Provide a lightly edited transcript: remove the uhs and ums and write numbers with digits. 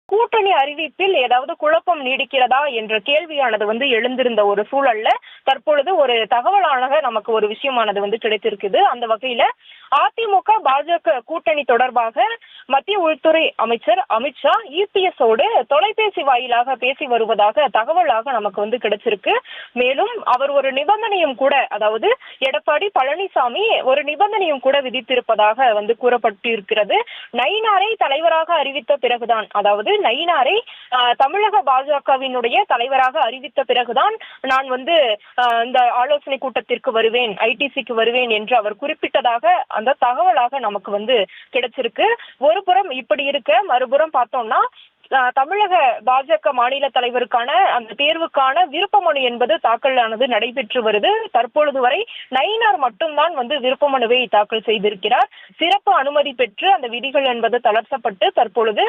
கூட்டணி அறிவிப்பில் ஏதாவது குழப்பம் நீடிக்கிறதா என்ற கேள்வியானது எழுந்திருந்த ஒரு சூழல்ல தற்பொழுது ஒரு தகவலாக நமக்கு ஒரு விஷயமானது கிடைத்திருக்குது. அந்த வகையில அதிமுக பாஜக கூட்டணி தொடர்பாக மத்திய உள்துறை அமைச்சர் அமித்ஷா இபிஎஸ் ஓடு தொலைபேசி வாயிலாக பேசி வருவதாக தகவலாக நமக்கு கிடைச்சிருக்கு. மேலும் அவர் ஒரு நிபந்தனையும் கூட, அதாவது எடப்பாடி பழனிசாமி ஒரு நிபந்தனையும் கூட விதித்திருப்பதாக கூறப்பட்டிருக்கிறது. நயினாரை தலைவராக அறிவித்த பிறகுதான், அதாவது நயினாரை தமிழக பாஜகவினுடைய தலைவராக அறிவித்த பிறகுதான் நான் இந்த ஆலோசனை கூட்டத்திற்கு வருவேன், ஐடிசிக்கு வருவேன் என்று அவர் குறிப்பிட்டதாக அந்த தகவலாக நமக்கு கிடைச்சிருக்கு. ஒரு புறம் இப்படி இருக்க, மறுபுறம் பார்த்தோம்னா தமிழக பாஜக மாநில தலைவருக்கான அந்த தேர்வுக்கான விருப்ப மனு என்பது தாக்கலானது நடைபெற்று வருது. தற்பொழுது வரை நயினார் மட்டும்தான் விருப்ப மனுவை தாக்கல் செய்திருக்கிறார். சிறப்பு அனுமதி பெற்று அந்த விதிகள் என்பது தளர்த்தப்பட்டு தற்பொழுது